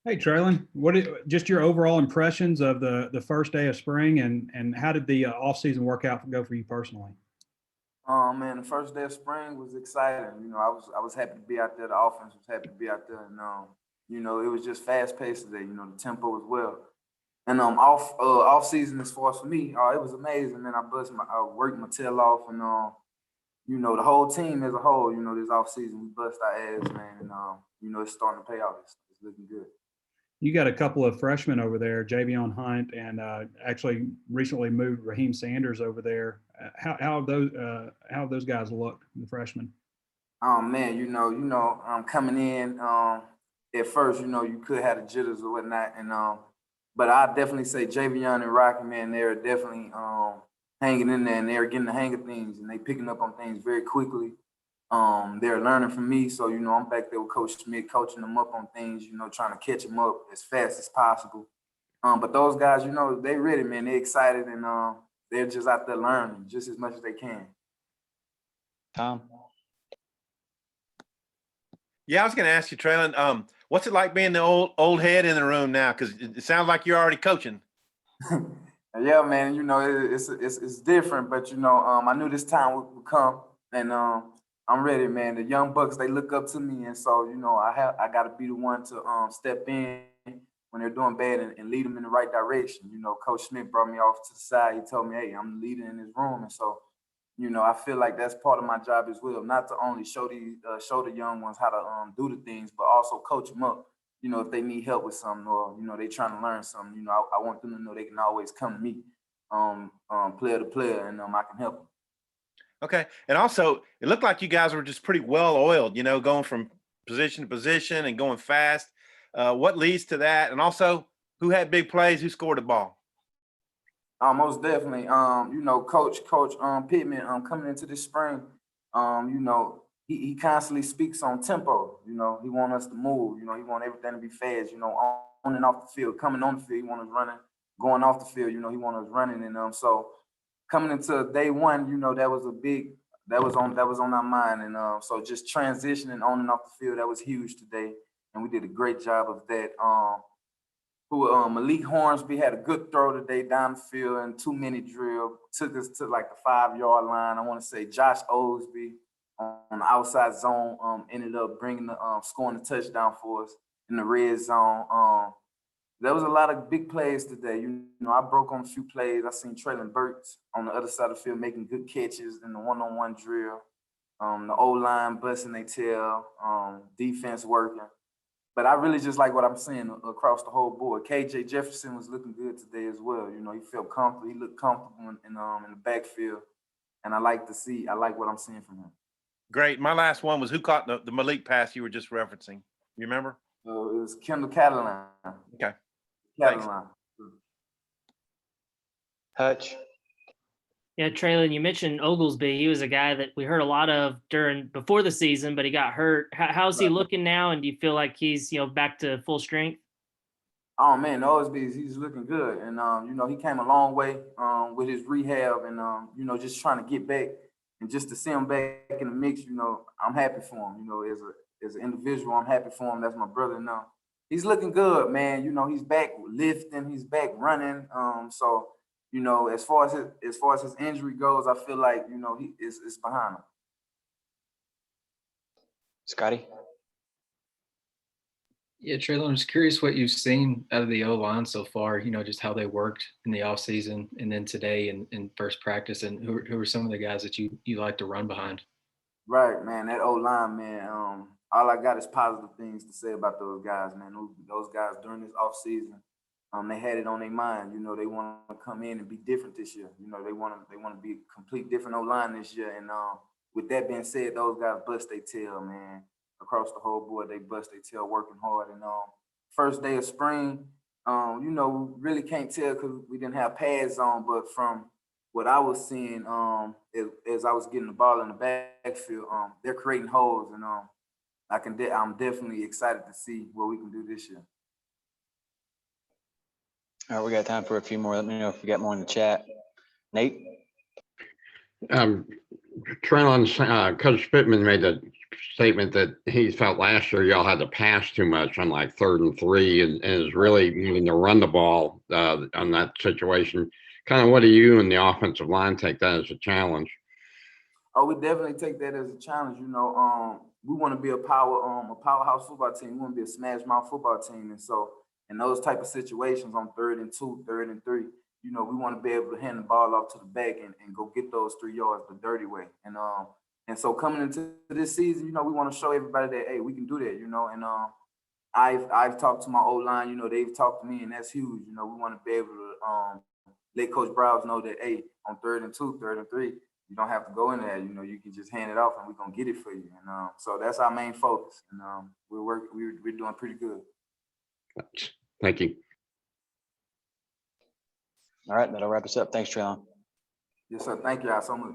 Hey, Trelon, just your overall impressions of the first day of spring, and how did the off season workout go for you personally? Man, the first day of spring was exciting. I was happy to be out there. The offense was happy to be out there, and it was just fast paced today. The tempo as well. And off season as far as for me, it was amazing. Man, I worked my tail off, and the whole team as a whole. This off season we bust our ass, man, and it's starting to pay off. It's looking good. You got a couple of freshmen over there, Javion Hunt, and actually recently moved Raheem Sanders over there. How have those guys looked, the freshmen? Man, coming in at first, you could have the jitters or whatnot, and but I definitely say Javion and Rocky, man, they're definitely hanging in there, and they're getting the hang of things, and they picking up on things very quickly. They're learning from me, so I'm back there with Coach Smith, coaching them up on things, trying to catch them up as fast as possible. But those guys, they ready, man. They're excited, and they're just out there learning just as much as they can. Tom? Yeah, I was going to ask you, Trelon, what's it like being the old head in the room now? Because it sounds like you're already coaching. Yeah, man. It's different, but I knew this time would come, and I'm ready, man. The young bucks, they look up to me, and so I got to be the one to step in when they're doing bad and lead them in the right direction. Coach Smith brought me off to the side. He told me, "Hey, I'm the leader in this room," and so. I feel like that's part of my job as well, not to only show the young ones how to do the things, but also coach them up. If they need help with something or they trying to learn something, I want them to know they can always come to me, player to player, and I can help them. Okay, and also it looked like you guys were just pretty well oiled, going from position to position and going fast. What leads to that? And also, who had big plays? Who scored the ball? Most definitely. Coach Pittman coming into this spring, he constantly speaks on tempo. He want us to move. He want everything to be fast. On and off the field, coming on the field, he want us running. Going off the field, he want us running. And so coming into day one, that was on our mind. And so just transitioning on and off the field, that was huge today, and we did a great job of that. Malik Hornsby had a good throw today down the field and 2-minute drill. Took us to like the 5-yard line. I want to say Josh Osby on the outside zone ended up bringing scoring the touchdown for us in the red zone. There was a lot of big plays today. I broke on a few plays. I seen Trelon Burks on the other side of the field making good catches in the one-on-one drill. The O-line busting their tail, defense working. But I really just like what I'm seeing across the whole board. KJ Jefferson was looking good today as well. He felt comfortable. He looked comfortable in the backfield, and I like what I'm seeing from him. Great. My last one was who caught the Malik pass you were just referencing. You remember? It was Kendall Catalan. Okay. Catalan. Hutch? Yeah, Traylon, you mentioned Oglesby. He was a guy that we heard a lot of before the season, but he got hurt. How's he looking now? And do you feel like he's, back to full strength? Oh man, Oglesby, he's looking good. And he came a long way with his rehab and just trying to get back, and just to see him back in the mix, I'm happy for him. As an individual, I'm happy for him. That's my brother now. He's looking good, man. He's back lifting, he's back running. So as far as his injury goes, I feel like it's behind him. Scotty? Yeah, Trelon, I'm just curious what you've seen out of the O-line so far, just how they worked in the offseason and then today in first practice, and who are some of the guys that you like to run behind? Right, man, that O-line, man, all I got is positive things to say about those guys, man. Those guys during this offseason, they had it on their mind. They want to come in and be different this year. They want to be a complete different O-line this year. And with that being said, those guys bust their tail, man. Across the whole board, they bust their tail working hard. And first day of spring, we really can't tell because we didn't have pads on. But from what I was seeing, as I was getting the ball in the backfield, they're creating holes, and I'm definitely excited to see what we can do this year. All right, we got time for a few more. Let me know if we got more in the chat. Nate? Trelon, Coach Pittman made a statement that he felt last year y'all had to pass too much on like 3rd and 3 and is really needing to run the ball on that situation. Kind of what do you and the offensive line take that as a challenge? Oh, we definitely take that as a challenge. You know, we want to be a powerhouse football team. We want to be a smash mouth football team. And so in those type of situations on 3rd and 2, 3rd and 3, you know, we want to be able to hand the ball off to the back and go get those 3 yards the dirty way. And so coming into this season, you know, we want to show everybody that, hey, we can do that, you know. And I've talked to my O-line, you know, they've talked to me, and that's huge. You know, we want to be able to let Coach Browse know that, hey, on 3rd and 2, 3rd and 3, you don't have to go in there. You know, you can just hand it off, and we're gonna get it for you. And so that's our main focus. And we're doing pretty good. Thank you. All right, that'll wrap us up. Thanks, Trelon. Yes, sir. Thank y'all so much.